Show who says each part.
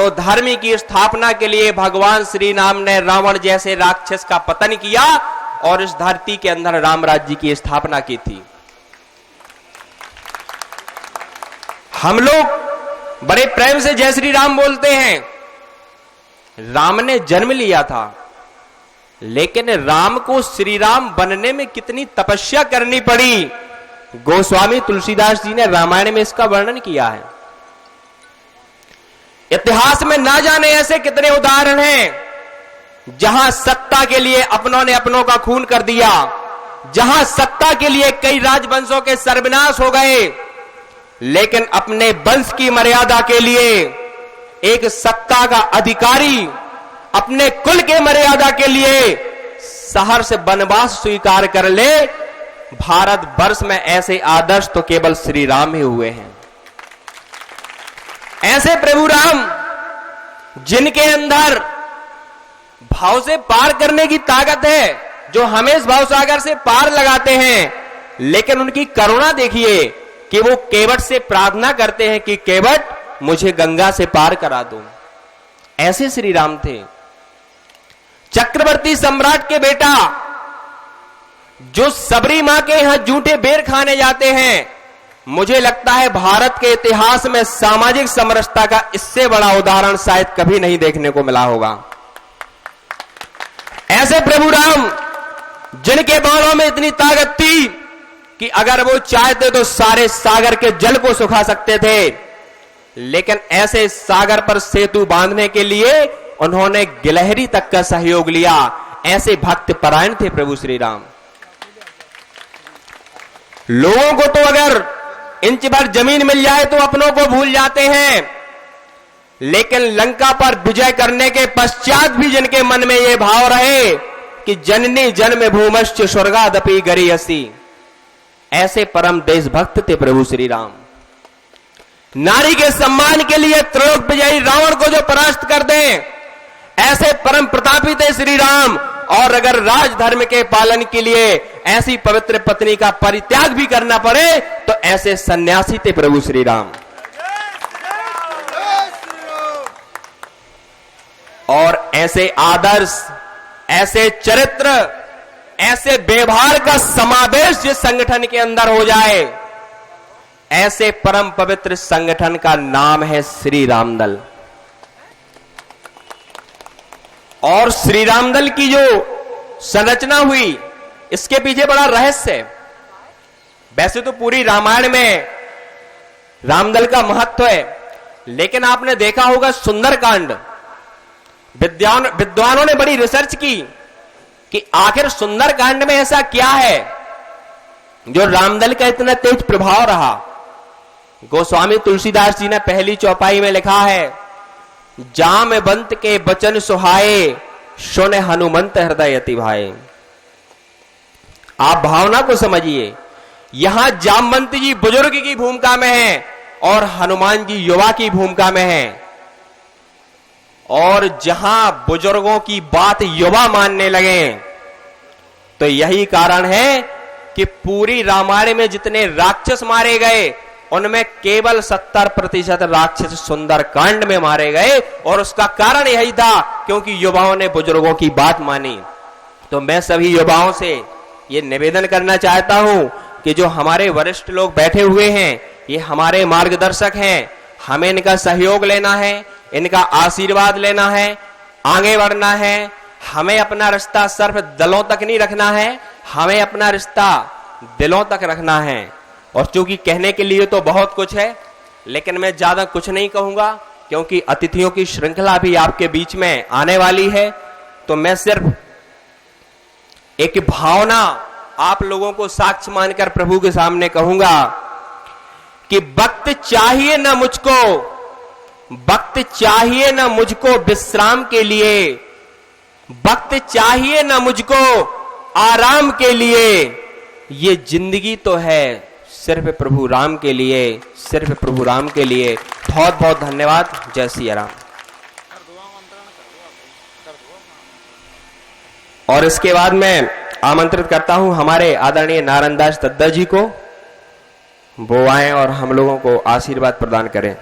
Speaker 1: तो धर्म की स्थापना के लिए भगवान श्री राम ने रावण जैसे राक्षस का पतन किया और इस धरती के अंदर राम राज्य की स्थापना की थी। हम लोग बड़े प्रेम से जय श्री राम बोलते हैं। राम ने जन्म लिया था, लेकिन राम को श्री राम बनने में कितनी तपस्या करनी पड़ी, गोस्वामी तुलसीदास जी ने रामायण में इसका वर्णन किया है। इतिहास में ना जाने ऐसे कितने उदाहरण हैं जहां सत्ता के लिए अपनों ने अपनों का खून कर दिया, जहां सत्ता के लिए कई राजवंशों के सर्वनाश हो गए, लेकिन अपने वंश की मर्यादा के लिए एक सत्ता का अधिकारी अपने कुल के मर्यादा के लिए शहर से वनवास स्वीकार कर ले। भारत वर्ष में ऐसे आदर्श तो केवल श्री राम ही हुए हैं। ऐसे प्रभु राम जिनके अंदर भाव से पार करने की ताकत है, जो हमें इस भाव सागर से पार लगाते हैं, लेकिन उनकी करुणा देखिए कि वो केवट से प्रार्थना करते हैं कि केवट मुझे गंगा से पार करा दो। ऐसे श्री राम थे। चक्रवर्ती सम्राट के बेटा जो सबरी मां के यहां जूठे बेर खाने जाते हैं, मुझे लगता है भारत के इतिहास में सामाजिक समरसता का इससे बड़ा उदाहरण शायद कभी नहीं देखने को मिला होगा। ऐसे प्रभु राम जिनके बाणों में इतनी ताकत थी कि अगर वो चाहते तो सारे सागर के जल को सुखा सकते थे, लेकिन ऐसे सागर पर सेतु बांधने के लिए उन्होंने गिलहरी तक का सहयोग लिया। ऐसे भक्त परायण थे प्रभु श्री राम। लोगों को तो अगर इंच भर जमीन मिल जाए तो अपनों को भूल जाते हैं, लेकिन लंका पर विजय करने के पश्चात भी जिनके मन में यह भाव रहे कि जननी जन्म भूमश्च स्वर्गादपि गरीयसी, ऐसे परम देशभक्त थे प्रभु श्री राम। नारी के सम्मान के लिए त्रिलोक विजयी रावण को जो परास्त कर दें, ऐसे परम प्रतापी थे श्री राम। और अगर राजधर्म के पालन के लिए ऐसी पवित्र पत्नी का परित्याग भी करना पड़े तो ऐसे सन्यासी थे प्रभु श्री राम। और ऐसे आदर्श, ऐसे चरित्र, ऐसे व्यवहार का समावेश जिस संगठन के अंदर हो जाए, ऐसे परम पवित्र संगठन का नाम है श्री रामदल। और श्री रामदल की जो संरचना हुई, इसके पीछे बड़ा रहस्य है। वैसे तो पूरी रामायण में रामदल का महत्व है, लेकिन आपने देखा होगा सुंदरकांड, विद्वानों ने बड़ी रिसर्च की कि आखिर सुंदरकांड में ऐसा क्या है जो रामदल का इतना तेज प्रभाव रहा। गोस्वामी तुलसीदास जी ने पहली चौपाई में लिखा है, जामवंत के बचन सुहाए, सुन हनुमंत हृदय अति भाए। आप भावना को समझिए, यहां जामवंत जी बुजुर्ग की भूमिका में हैं और हनुमान जी युवा की भूमिका में हैं। और जहां बुजुर्गों की बात युवा मानने लगे, तो यही कारण है कि पूरी रामायण में जितने राक्षस मारे गए, उनमें केवल 70% राक्षस सुंदरकांड में मारे गए। और उसका कारण यही था क्योंकि युवाओं ने बुजुर्गों की बात मानी। तो मैं सभी युवाओं से ये निवेदन करना चाहता हूं कि जो हमारे वरिष्ठ लोग बैठे हुए हैं, ये हमारे मार्गदर्शक हैं, हमें इनका सहयोग लेना है, इनका आशीर्वाद लेना है, आगे बढ़ना है। हमें अपना रिश्ता सिर्फ दलों तक नहीं रखना है, हमें अपना रिश्ता दिलों तक रखना है। और चूंकि कहने के लिए तो बहुत कुछ है, लेकिन मैं ज्यादा कुछ नहीं कहूंगा क्योंकि अतिथियों की श्रृंखला भी आपके बीच में आने वाली है। तो मैं सिर्फ एक भावना आप लोगों को साक्ष्य मानकर प्रभु के सामने कहूंगा कि वक्त चाहिए ना मुझको, वक्त चाहिए ना मुझको विश्राम के लिए, वक्त चाहिए ना मुझको आराम के लिए। ये जिंदगी तो है सिर्फ प्रभु राम के लिए, सिर्फ प्रभु राम के लिए। बहुत बहुत धन्यवाद। जय सिया राम। और इसके बाद मैं आमंत्रित करता हूं हमारे आदरणीय नारायण दास दद्दा जी को, वो आए और हम लोगों को आशीर्वाद प्रदान करें।